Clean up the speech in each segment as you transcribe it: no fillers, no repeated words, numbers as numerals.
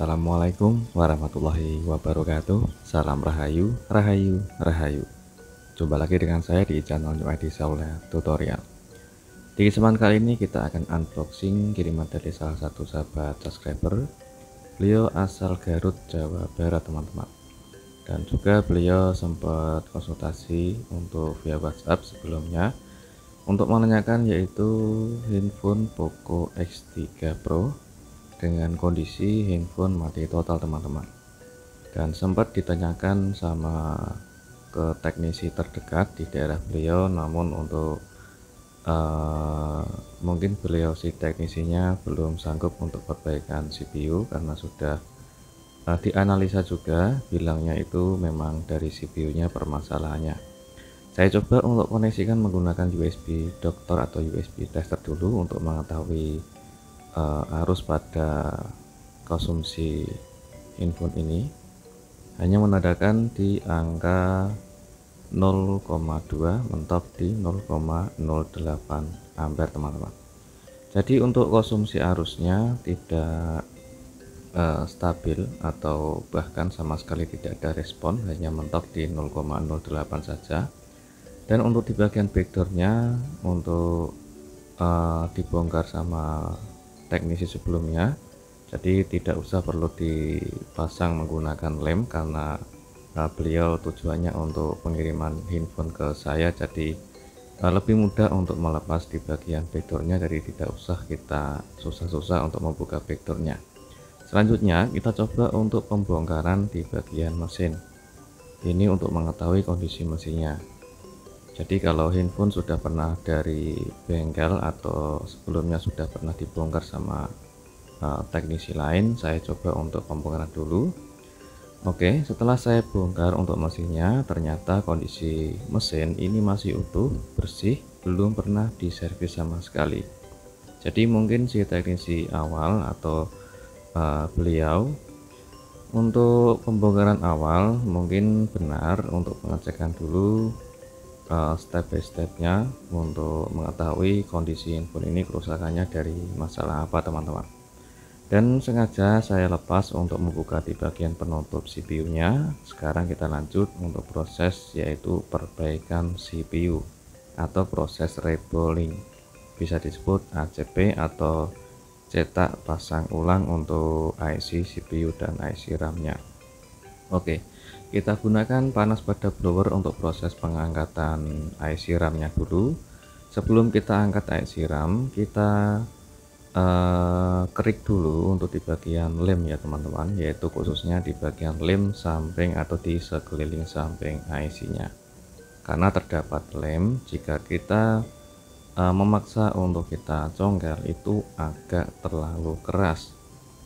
Assalamualaikum warahmatullahi wabarakatuh. Salam Rahayu, Rahayu, Rahayu. Jumpa lagi dengan saya di channel New ID Saula Tutorial. Di kesempatan kali ini kita akan unboxing kiriman dari salah satu sahabat subscriber. Beliau asal Garut, Jawa Barat teman-teman. Dan juga beliau sempat konsultasi untuk via WhatsApp sebelumnya untuk menanyakan yaitu handphone Poco X3 Pro dengan kondisi handphone mati total teman-teman, dan sempat ditanyakan sama ke teknisi terdekat di daerah beliau, namun untuk mungkin beliau si teknisinya belum sanggup untuk perbaikan CPU karena sudah dianalisa juga, bilangnya itu memang dari CPU nya permasalahannya. Saya coba untuk koneksikan menggunakan USB dokter atau USB tester dulu untuk mengetahui arus pada konsumsi handphone ini. Hanya menandakan di angka 0,2, mentok di 0,08 ampere teman-teman. Jadi untuk konsumsi arusnya tidak stabil atau bahkan sama sekali tidak ada respon, hanya mentok di 0,08 saja. Dan untuk di bagian backdoornya untuk dibongkar sama teknisi sebelumnya, jadi tidak usah perlu dipasang menggunakan lem karena beliau tujuannya untuk pengiriman handphone ke saya, jadi lebih mudah untuk melepas di bagian backdoornya, jadi tidak usah kita susah-susah untuk membuka backdoornya. Selanjutnya kita coba untuk pembongkaran di bagian mesin ini untuk mengetahui kondisi mesinnya. Jadi kalau handphone sudah pernah dari bengkel atau sebelumnya sudah pernah dibongkar sama teknisi lain, saya coba untuk pembongkaran dulu. Oke, setelah saya bongkar untuk mesinnya, ternyata kondisi mesin ini masih utuh, bersih, belum pernah diservis sama sekali. Jadi mungkin si teknisi awal atau beliau untuk pembongkaran awal mungkin benar untuk pengecekan dulu step by stepnya untuk mengetahui kondisi handphone ini kerusakannya dari masalah apa teman-teman. Dan sengaja saya lepas untuk membuka di bagian penutup CPU nya. Sekarang kita lanjut untuk proses yaitu perbaikan CPU atau proses rebolling, bisa disebut ACP atau cetak pasang ulang untuk IC CPU dan IC RAM nya. Oke, kita gunakan panas pada blower untuk proses pengangkatan IC RAM nya dulu. Sebelum kita angkat IC RAM, kita kerik dulu untuk di bagian lem ya teman-teman, yaitu khususnya di bagian lem samping atau di sekeliling samping IC nya, karena terdapat lem. Jika kita memaksa untuk kita congkel itu agak terlalu keras.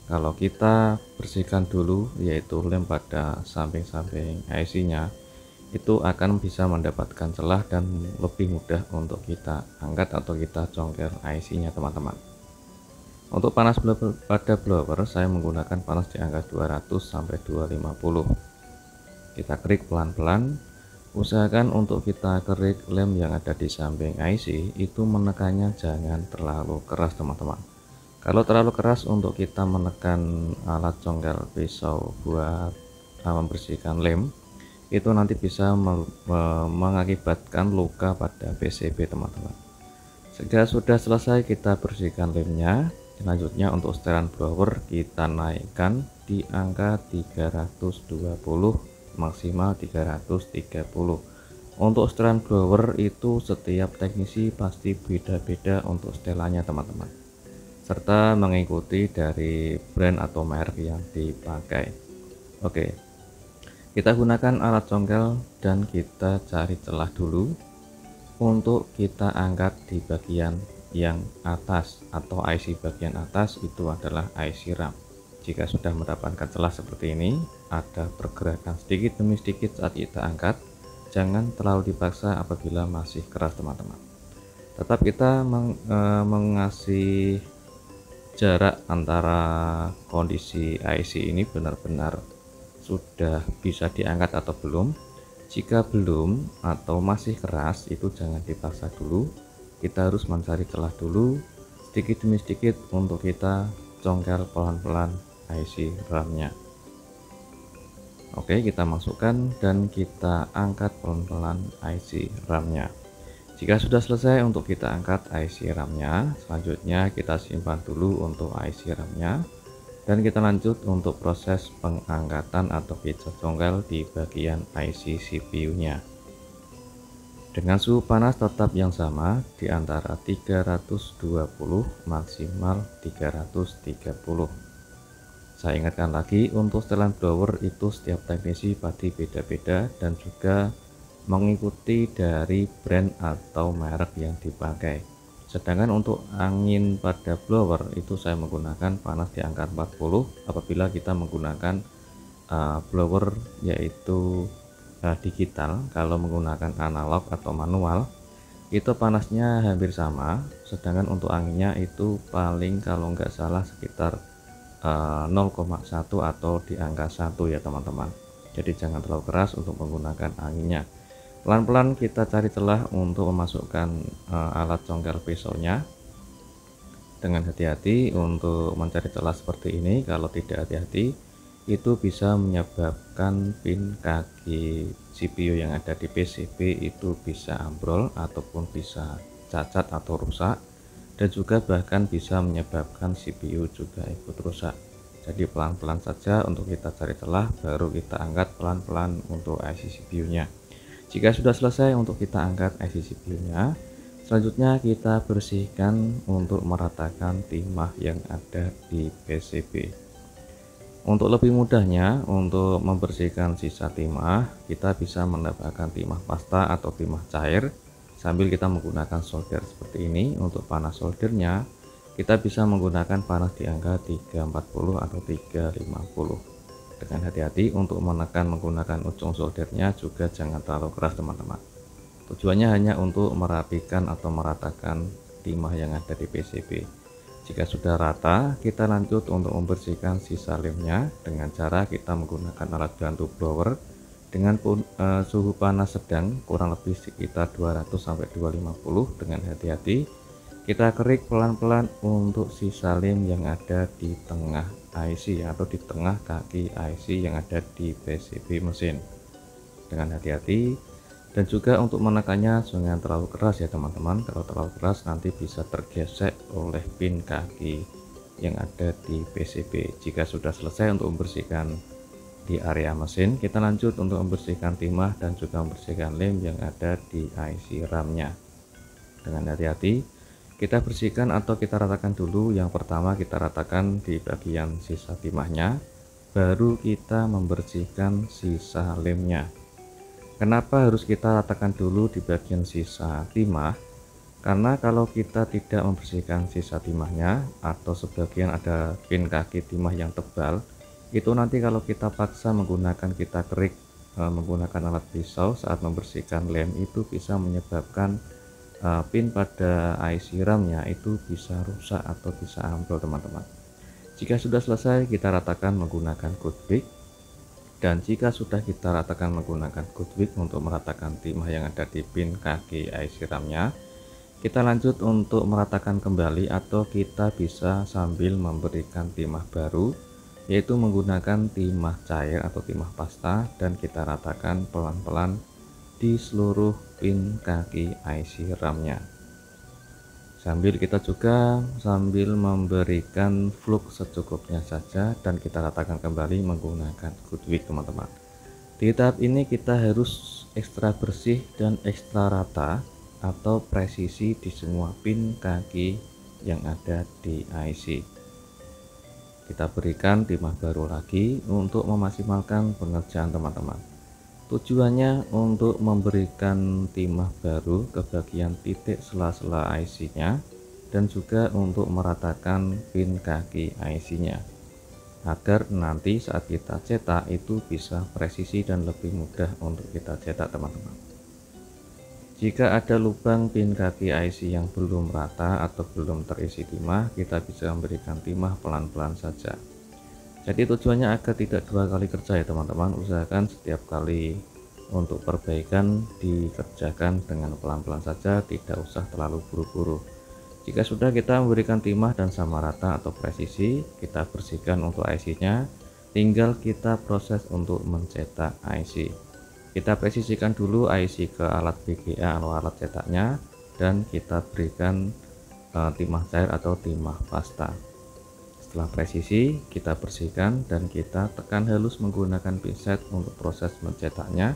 Kalau kita bersihkan dulu yaitu lem pada samping-samping IC nya, itu akan bisa mendapatkan celah dan lebih mudah untuk kita angkat atau kita congkel IC nya teman-teman. Untuk panas pada blower saya menggunakan panas di angka 200 sampai 250. Kita kerik pelan-pelan. Usahakan untuk kita kerik lem yang ada di samping IC itu menekannya jangan terlalu keras teman-teman. Kalau terlalu keras untuk kita menekan alat congkel pisau buat membersihkan lem, itu nanti bisa mengakibatkan luka pada PCB teman-teman. Jika sudah selesai kita bersihkan lemnya, selanjutnya untuk setelan blower kita naikkan di angka 320 maksimal 330. Untuk setelan blower itu setiap teknisi pasti beda-beda untuk setelannya teman-teman, serta mengikuti dari brand atau merek yang dipakai. Oke, kita gunakan alat congkel dan kita cari celah dulu untuk kita angkat di bagian yang atas atau IC bagian atas itu adalah IC RAM. Jika sudah mendapatkan celah seperti ini, ada pergerakan sedikit demi sedikit saat kita angkat, jangan terlalu dipaksa apabila masih keras teman-teman. Tetap kita mengasih jarak antara kondisi IC ini benar-benar sudah bisa diangkat atau belum. Jika belum atau masih keras, itu jangan dipaksa dulu, kita harus mencari celah dulu sedikit demi sedikit untuk kita congkel pelan-pelan IC RAM-nya. Oke, kita masukkan dan kita angkat pelan-pelan IC RAM-nya. Jika sudah selesai untuk kita angkat IC RAM-nya, selanjutnya kita simpan dulu untuk IC RAM-nya dan kita lanjut untuk proses pengangkatan atau pijat congkel di bagian IC CPU-nya. Dengan suhu panas tetap yang sama di antara 320 maksimal 330. Saya ingatkan lagi, untuk setelan blower itu setiap teknisi pasti beda-beda dan juga mengikuti dari brand atau merek yang dipakai. Sedangkan untuk angin pada blower itu saya menggunakan panas di angka 40 apabila kita menggunakan blower yaitu digital. Kalau menggunakan analog atau manual itu panasnya hampir sama, sedangkan untuk anginnya itu paling kalau nggak salah sekitar 0,1 atau di angka 1 ya teman-teman. Jadi jangan terlalu keras untuk menggunakan anginnya. Pelan-pelan kita cari celah untuk memasukkan alat congkel pisaunya dengan hati-hati. Untuk mencari celah seperti ini, kalau tidak hati-hati itu bisa menyebabkan pin kaki CPU yang ada di PCB itu bisa ambrol ataupun bisa cacat atau rusak, dan juga bahkan bisa menyebabkan CPU juga ikut rusak. Jadi pelan-pelan saja untuk kita cari celah, baru kita angkat pelan-pelan untuk IC CPU-nya. Jika sudah selesai untuk kita angkat IC CPU-nya, selanjutnya kita bersihkan untuk meratakan timah yang ada di PCB. Untuk lebih mudahnya untuk membersihkan sisa timah, kita bisa mendapatkan timah pasta atau timah cair sambil kita menggunakan solder seperti ini. Untuk panas soldernya kita bisa menggunakan panas di angka 340 atau 350. Dengan hati-hati untuk menekan menggunakan ujung soldernya, juga jangan terlalu keras teman-teman. Tujuannya hanya untuk merapikan atau meratakan timah yang ada di PCB. Jika sudah rata, kita lanjut untuk membersihkan sisa lemnya dengan cara kita menggunakan alat bantu blower dengan suhu panas sedang, kurang lebih sekitar 200-250. Dengan hati-hati kita kerik pelan-pelan untuk sisa lem yang ada di tengah IC atau di tengah kaki IC yang ada di PCB mesin. Dengan hati-hati, dan juga untuk menekannya jangan terlalu keras ya teman-teman. Kalau terlalu keras nanti bisa tergesek oleh pin kaki yang ada di PCB. Jika sudah selesai untuk membersihkan di area mesin, kita lanjut untuk membersihkan timah dan juga membersihkan lem yang ada di IC RAM-nya. Dengan hati-hati kita bersihkan atau kita ratakan dulu. Yang pertama kita ratakan di bagian sisa timahnya, baru kita membersihkan sisa lemnya. Kenapa harus kita ratakan dulu di bagian sisa timah? Karena kalau kita tidak membersihkan sisa timahnya atau sebagian ada pin kaki timah yang tebal, itu nanti kalau kita paksa menggunakan, kita kerik menggunakan alat pisau saat membersihkan lem, itu bisa menyebabkan pin pada IC RAM-nya itu bisa rusak atau bisa ambrol teman-teman. Jika sudah selesai kita ratakan menggunakan Goodwick. Dan jika sudah kita ratakan menggunakan Goodwick untuk meratakan timah yang ada di pin kaki IC RAM-nya, kita lanjut untuk meratakan kembali atau kita bisa sambil memberikan timah baru, yaitu menggunakan timah cair atau timah pasta, dan kita ratakan pelan-pelan di seluruh pin kaki IC RAM-nya. Sambil kita juga memberikan flux secukupnya saja dan kita ratakan kembali menggunakan Goodwick teman-teman. Di tahap ini kita harus ekstra bersih dan ekstra rata atau presisi di semua pin kaki yang ada di IC. Kita berikan timah baru lagi untuk memaksimalkan pengerjaan teman-teman. Tujuannya untuk memberikan timah baru ke bagian titik sela-sela IC-nya dan juga untuk meratakan pin kaki IC-nya agar nanti saat kita cetak itu bisa presisi dan lebih mudah untuk kita cetak teman-teman. Jika ada lubang pin kaki IC yang belum rata atau belum terisi timah, kita bisa memberikan timah pelan-pelan saja. Jadi tujuannya agar tidak dua kali kerja ya teman-teman. Usahakan setiap kali untuk perbaikan dikerjakan dengan pelan-pelan saja, tidak usah terlalu buru-buru. Jika sudah kita memberikan timah dan sama rata atau presisi, kita bersihkan untuk IC-nya. Tinggal kita proses untuk mencetak IC. Kita presisikan dulu IC ke alat BGA atau alat cetaknya, dan kita berikan timah cair atau timah pasta. Setelah presisi, kita bersihkan dan kita tekan halus menggunakan pinset untuk proses mencetaknya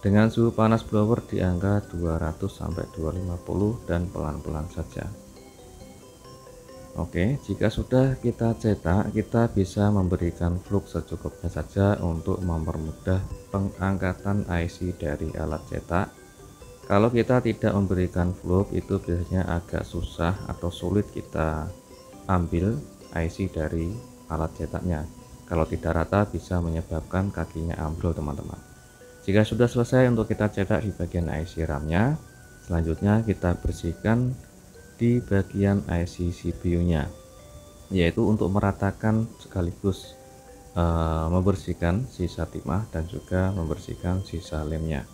dengan suhu panas blower di angka 200-250 dan pelan-pelan saja. Oke, jika sudah kita cetak, kita bisa memberikan flux secukupnya saja untuk mempermudah pengangkatan IC dari alat cetak. Kalau kita tidak memberikan flux, itu biasanya agak susah atau sulit kita ambil IC dari alat cetaknya. Kalau tidak rata bisa menyebabkan kakinya ambrol, teman-teman. Jika sudah selesai untuk kita cetak di bagian IC RAM-nya, selanjutnya kita bersihkan di bagian IC CPU-nya, yaitu untuk meratakan sekaligus membersihkan sisa timah dan juga membersihkan sisa lemnya.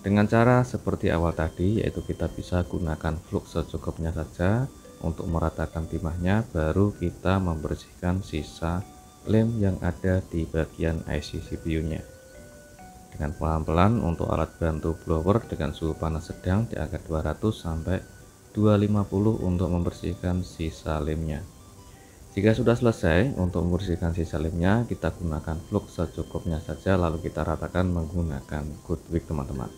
Dengan cara seperti awal tadi, yaitu kita bisa gunakan flux secukupnya saja untuk meratakan timahnya, baru kita membersihkan sisa lem yang ada di bagian IC CPU-nya. Dengan pelan-pelan untuk alat bantu blower dengan suhu panas sedang di angka 200-250 untuk membersihkan sisa lemnya. Jika sudah selesai untuk membersihkan sisa lemnya, kita gunakan flux secukupnya saja, lalu kita ratakan menggunakan Goodwick, teman-teman.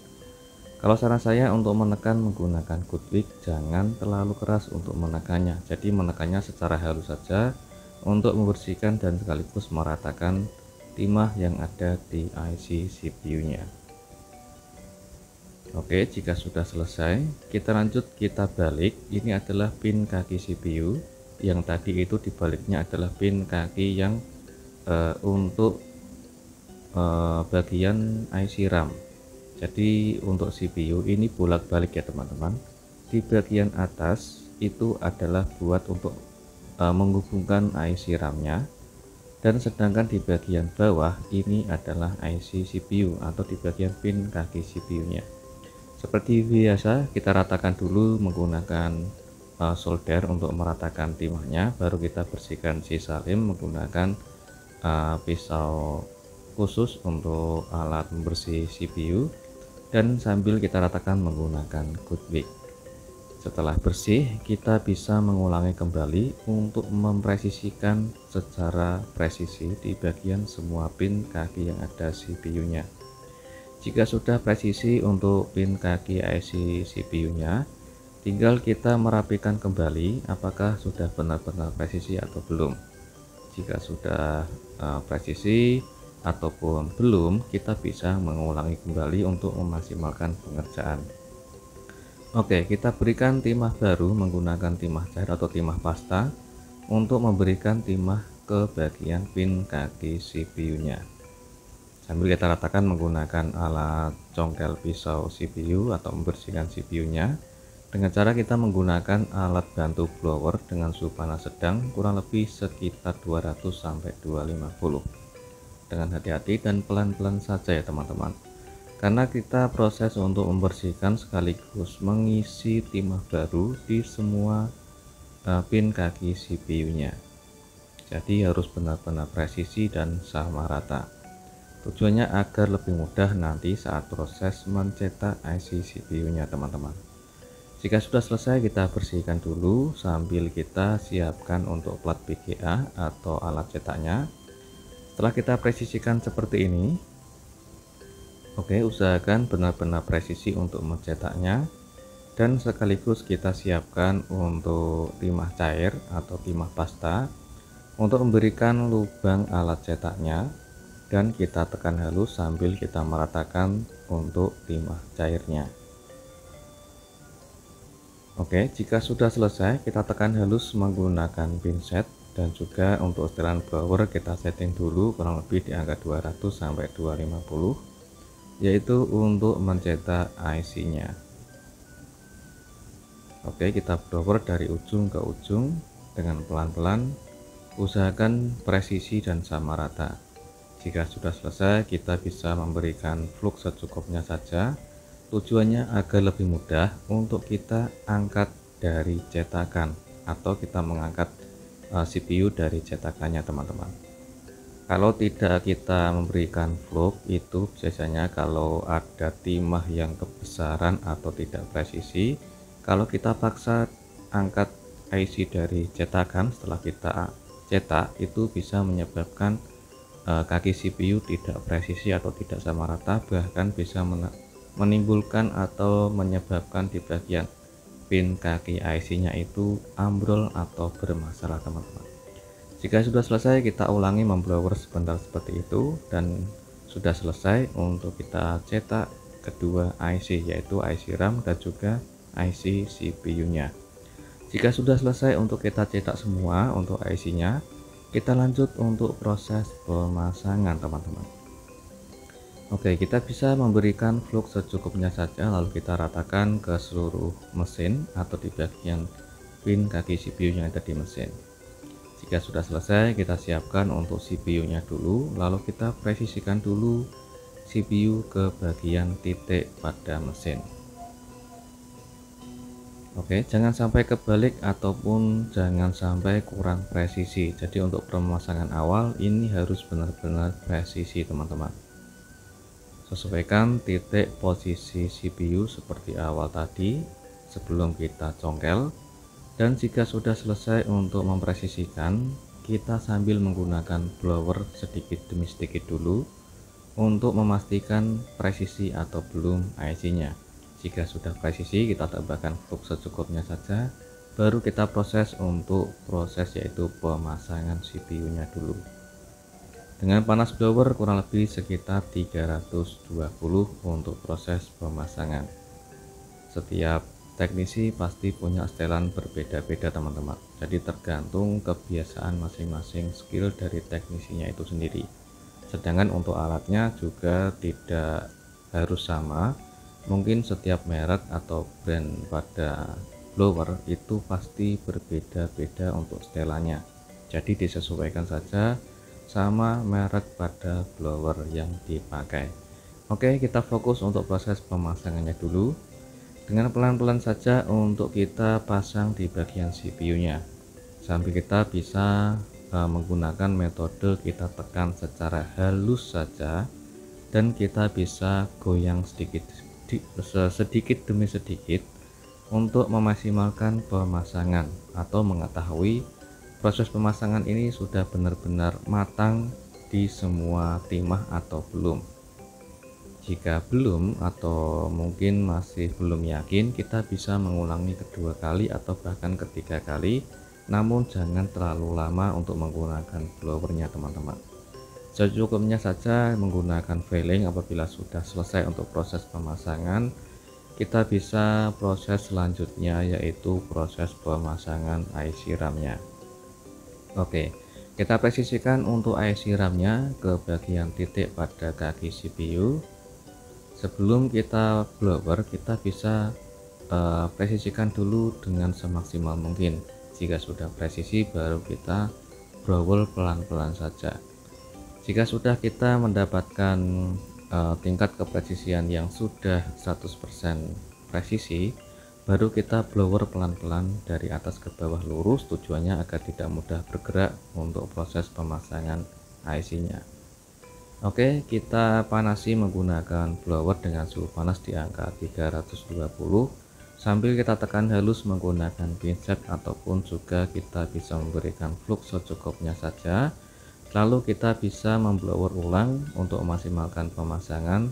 Kalau saran saya untuk menekan menggunakan Goodwick, jangan terlalu keras untuk menekannya, jadi menekannya secara halus saja untuk membersihkan dan sekaligus meratakan timah yang ada di IC CPU-nya. Oke, jika sudah selesai, kita lanjut, kita balik. Ini adalah pin kaki CPU. Yang tadi itu dibaliknya adalah pin kaki yang untuk bagian IC RAM. Jadi untuk CPU ini bolak-balik ya, teman-teman. Di bagian atas itu adalah buat untuk menghubungkan IC RAM-nya, dan sedangkan di bagian bawah ini adalah IC CPU atau di bagian pin kaki CPU-nya. Seperti biasa, kita ratakan dulu menggunakan solder untuk meratakan timahnya, baru kita bersihkan sisa lem menggunakan pisau khusus untuk alat membersih CPU, dan sambil kita ratakan menggunakan Goodwick. Setelah bersih, kita bisa mengulangi kembali untuk mempresisikan secara presisi di bagian semua pin kaki yang ada CPU-nya. Jika sudah presisi untuk pin kaki IC CPU-nya, tinggal kita merapikan kembali apakah sudah benar-benar presisi atau belum. Jika sudah presisi ataupun belum, kita bisa mengulangi kembali untuk memaksimalkan pengerjaan. Oke, kita berikan timah baru menggunakan timah cair atau timah pasta untuk memberikan timah ke bagian pin kaki CPU-nya. Sambil kita ratakan menggunakan alat congkel pisau CPU atau membersihkan CPU-nya dengan cara kita menggunakan alat bantu blower dengan suhu panas sedang kurang lebih sekitar 200-250. Dengan hati-hati dan pelan-pelan saja ya, teman-teman. Karena kita proses untuk membersihkan sekaligus mengisi timah baru di semua pin kaki CPU-nya. Jadi harus benar-benar presisi dan sama rata. Tujuannya agar lebih mudah nanti saat proses mencetak IC CPU-nya, teman-teman. Jika sudah selesai, kita bersihkan dulu sambil kita siapkan untuk plat BGA atau alat cetaknya. Setelah kita presisikan seperti ini, oke, usahakan benar-benar presisi untuk mencetaknya, dan sekaligus kita siapkan untuk timah cair atau timah pasta untuk memberikan lubang alat cetaknya, dan kita tekan halus sambil kita meratakan untuk timah cairnya. Oke, jika sudah selesai, kita tekan halus menggunakan pinset, dan juga untuk setelan blower kita setting dulu kurang lebih di angka 200-250, yaitu untuk mencetak IC-nya. Oke, kita blower dari ujung ke ujung dengan pelan-pelan, usahakan presisi dan sama rata. Jika sudah selesai, kita bisa memberikan flux secukupnya saja. Tujuannya agar lebih mudah untuk kita angkat dari cetakan atau kita mengangkat CPU dari cetakannya teman-teman. Kalau tidak kita memberikan flux, itu biasanya kalau ada timah yang kebesaran atau tidak presisi, kalau kita paksa angkat IC dari cetakan setelah kita cetak, itu bisa menyebabkan kaki CPU tidak presisi atau tidak sama rata, bahkan bisa menimbulkan atau menyebabkan di bagian pin kaki IC nya itu ambrol atau bermasalah teman-teman. Jika sudah selesai, kita ulangi memblower sebentar seperti itu, dan sudah selesai untuk kita cetak kedua IC, yaitu IC RAM dan juga IC CPU nya. Jika sudah selesai untuk kita cetak semua untuk IC nya, kita lanjut untuk proses pemasangan teman-teman. Oke, kita bisa memberikan flux secukupnya saja, lalu kita ratakan ke seluruh mesin atau di bagian pin kaki CPU yang ada di mesin. Jika sudah selesai, kita siapkan untuk CPU nya dulu, lalu kita presisikan dulu CPU ke bagian titik pada mesin. Oke, jangan sampai kebalik ataupun jangan sampai kurang presisi. Jadi untuk pemasangan awal ini harus benar-benar presisi teman-teman. Sesuaikan titik posisi CPU seperti awal tadi sebelum kita congkel. Dan jika sudah selesai untuk mempresisikan, kita sambil menggunakan blower sedikit demi sedikit dulu untuk memastikan presisi atau belum IC nya. Jika sudah presisi, kita tambahkan flux secukupnya saja, baru kita proses untuk proses yaitu pemasangan CPU nya dulu. Dengan panas blower kurang lebih sekitar 320 untuk proses pemasangan. Setiap teknisi pasti punya setelan berbeda-beda teman-teman, jadi tergantung kebiasaan masing-masing skill dari teknisinya itu sendiri. Sedangkan untuk alatnya juga tidak harus sama, mungkin setiap merek atau brand pada blower itu pasti berbeda-beda untuk setelannya, jadi disesuaikan saja sama merek pada blower yang dipakai. Oke, kita fokus untuk proses pemasangannya dulu. Dengan pelan-pelan saja untuk kita pasang di bagian CPU nya, sambil kita bisa menggunakan metode kita tekan secara halus saja, dan kita bisa goyang sedikit demi sedikit untuk memaksimalkan pemasangan atau mengetahui proses pemasangan ini sudah benar-benar matang di semua timah atau belum. Jika belum atau mungkin masih belum yakin, kita bisa mengulangi kedua kali atau bahkan ketiga kali, namun jangan terlalu lama untuk menggunakan blowernya teman-teman. Secukupnya saja menggunakan veiling. Apabila sudah selesai untuk proses pemasangan, kita bisa proses selanjutnya yaitu proses pemasangan IC RAM-nya. Oke, kita presisikan untuk IC RAM-nya ke bagian titik pada kaki CPU. Sebelum kita blower, kita bisa presisikan dulu dengan semaksimal mungkin. Jika sudah presisi, baru kita blower pelan-pelan saja. Jika sudah kita mendapatkan tingkat kepresisian yang sudah 100% presisi, baru kita blower pelan-pelan dari atas ke bawah lurus, tujuannya agar tidak mudah bergerak untuk proses pemasangan IC-nya. Oke, kita panasi menggunakan blower dengan suhu panas di angka 320 sambil kita tekan halus menggunakan pincet, ataupun juga kita bisa memberikan flux secukupnya saja. Lalu kita bisa memblower ulang untuk memaksimalkan pemasangan.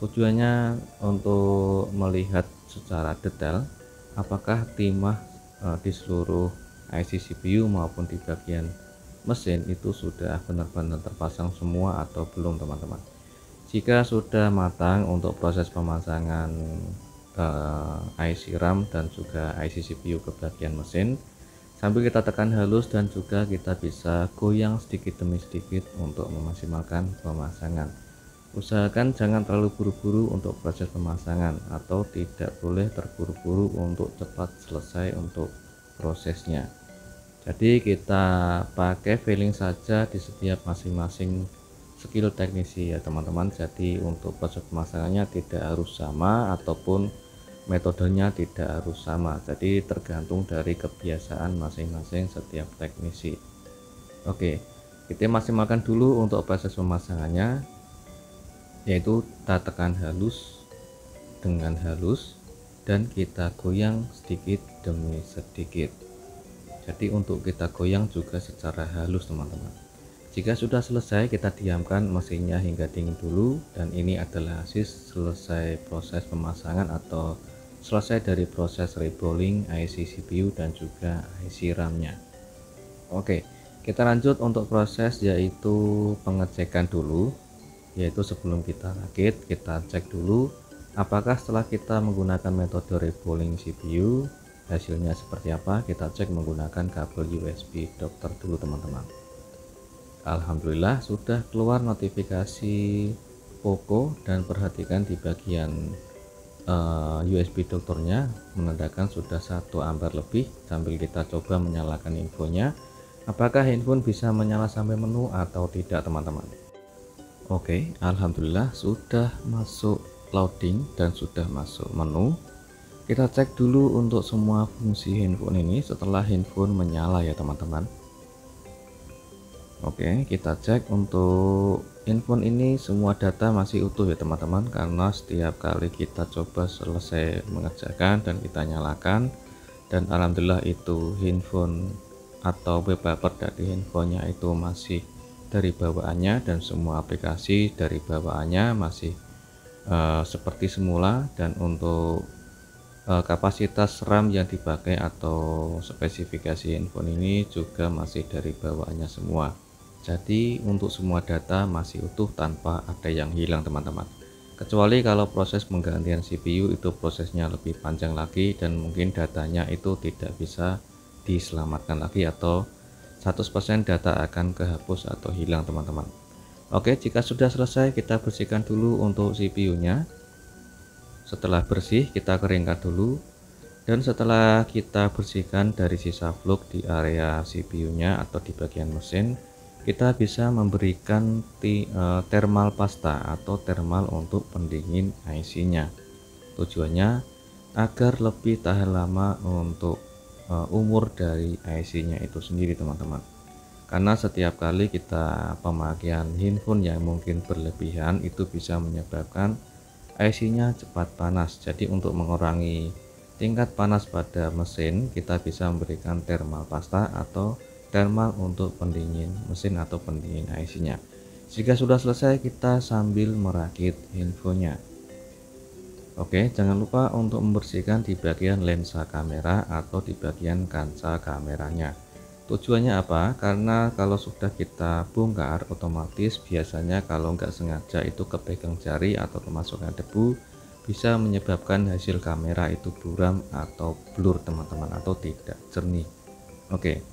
Tujuannya untuk melihat secara detail apakah timah di seluruh IC CPU maupun di bagian mesin itu sudah benar-benar terpasang semua atau belum teman-teman. Jika sudah matang untuk proses pemasangan IC RAM dan juga IC CPU ke bagian mesin, sambil kita tekan halus dan juga kita bisa goyang sedikit demi sedikit untuk memaksimalkan pemasangan. Usahakan jangan terlalu buru-buru untuk proses pemasangan, atau tidak boleh terburu-buru untuk cepat selesai untuk prosesnya. Jadi kita pakai veiling saja di setiap masing-masing skill teknisi ya teman-teman. Jadi untuk proses pemasangannya tidak harus sama ataupun metodenya tidak harus sama, jadi tergantung dari kebiasaan masing-masing setiap teknisi. Oke, kita maksimalkan dulu untuk proses pemasangannya, yaitu kita tekan halus dengan halus dan kita goyang sedikit demi sedikit. Jadi untuk kita goyang juga secara halus teman-teman. Jika sudah selesai, kita diamkan mesinnya hingga dingin dulu, dan ini adalah hasil selesai proses pemasangan atau selesai dari proses rebolling IC CPU dan juga IC RAM-nya. Oke, kita lanjut untuk proses yaitu pengecekan dulu, yaitu sebelum kita rakit kita cek dulu apakah setelah kita menggunakan metode rebolling CPU hasilnya seperti apa. Kita cek menggunakan kabel USB dokter dulu teman-teman. Alhamdulillah sudah keluar notifikasi Poco, dan perhatikan di bagian USB dokternya menandakan sudah 1 ampere lebih. Sambil kita coba menyalakan infonya, apakah handphone bisa menyala sampai menu atau tidak teman-teman. Oke, alhamdulillah sudah masuk loading dan sudah masuk menu. Kita cek dulu untuk semua fungsi handphone ini setelah handphone menyala ya teman-teman. Oke, kita cek untuk handphone ini semua data masih utuh ya teman-teman, karena setiap kali kita coba selesai mengerjakan dan kita nyalakan, dan alhamdulillah itu handphone atau wallpaper dari handphonenya itu masih dari bawaannya, dan semua aplikasi dari bawaannya masih seperti semula. Dan untuk kapasitas RAM yang dipakai atau spesifikasi handphone ini juga masih dari bawaannya semua. Jadi untuk semua data masih utuh tanpa ada yang hilang teman-teman, kecuali kalau proses penggantian CPU itu prosesnya lebih panjang lagi dan mungkin datanya itu tidak bisa diselamatkan lagi atau 100% data akan kehapus atau hilang teman-teman. Oke, jika sudah selesai kita bersihkan dulu untuk CPU nya. Setelah bersih kita keringkan dulu, dan setelah kita bersihkan dari sisa fluk di area CPU nya atau di bagian mesin, kita bisa memberikan thermal pasta atau thermal untuk pendingin IC nya. Tujuannya agar lebih tahan lama untuk umur dari IC nya itu sendiri teman-teman, karena setiap kali kita pemakaian handphone yang mungkin berlebihan itu bisa menyebabkan IC nya cepat panas. Jadi untuk mengurangi tingkat panas pada mesin, kita bisa memberikan thermal pasta atau thermal untuk pendingin mesin atau pendingin IC nya. Jika sudah selesai kita sambil merakit handphonenya. Oke, jangan lupa untuk membersihkan di bagian lensa kamera atau di bagian kaca kameranya. Tujuannya apa? Karena kalau sudah kita bongkar, otomatis biasanya kalau nggak sengaja itu kepegang jari atau kemasukan debu, bisa menyebabkan hasil kamera itu buram atau blur teman-teman, atau tidak jernih. Oke,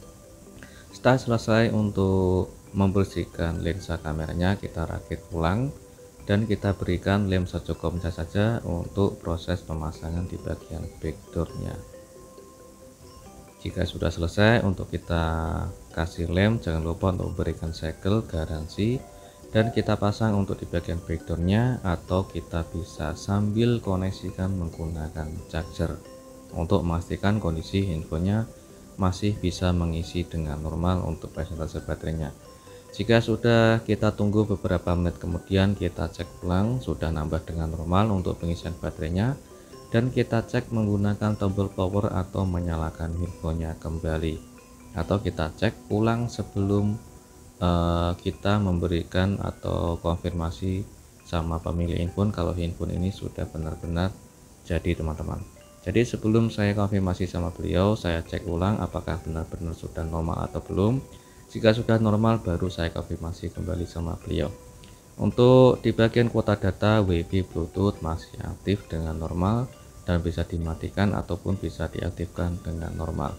setelah selesai untuk membersihkan lensa kameranya, kita rakit ulang dan kita berikan lem secukupnya saja untuk proses pemasangan di bagian backdoornya. Jika sudah selesai untuk kita kasih lem, jangan lupa untuk memberikan segel garansi dan kita pasang untuk di bagian backdoornya, atau kita bisa sambil koneksikan menggunakan charger untuk memastikan kondisi handphonenya masih bisa mengisi dengan normal untuk persentase baterainya. Jika sudah, kita tunggu beberapa menit kemudian kita cek ulang sudah nambah dengan normal untuk pengisian baterainya, dan kita cek menggunakan tombol power atau menyalakan handphonenya kembali, atau kita cek ulang sebelum kita memberikan atau konfirmasi sama pemilik handphone kalau handphone ini sudah benar-benar jadi teman-teman. Jadi sebelum saya konfirmasi sama beliau, saya cek ulang apakah benar-benar sudah normal atau belum. Jika sudah normal baru saya konfirmasi kembali sama beliau. Untuk di bagian kuota data, WiFi Bluetooth masih aktif dengan normal dan bisa dimatikan ataupun bisa diaktifkan dengan normal.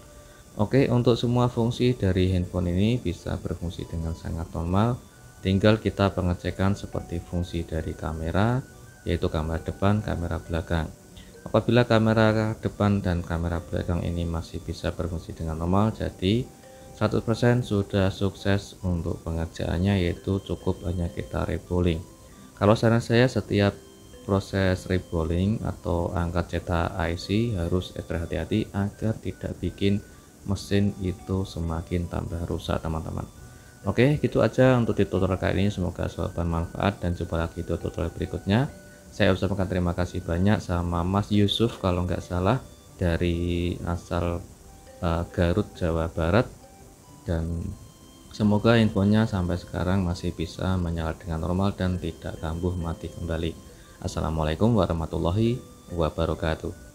Oke, untuk semua fungsi dari handphone ini bisa berfungsi dengan sangat normal. Tinggal kita pengecekan seperti fungsi dari kamera, yaitu kamera depan, kamera belakang. Apabila kamera depan dan kamera belakang ini masih bisa berfungsi dengan normal, jadi 100% sudah sukses untuk pengerjaannya, yaitu cukup hanya kita rebolling. Kalau saran saya, setiap proses rebolling atau angkat cetak IC harus ekstra hati-hati agar tidak bikin mesin itu semakin tambah rusak teman-teman. Oke, gitu aja untuk tutorial kali ini, semoga selalu bermanfaat dan jumpa lagi di tutorial berikutnya. Saya ucapkan terima kasih banyak sama Mas Yusuf kalau nggak salah, dari asal Garut, Jawa Barat, dan semoga infonya sampai sekarang masih bisa menyala dengan normal dan tidak kambuh mati kembali. Assalamualaikum warahmatullahi wabarakatuh.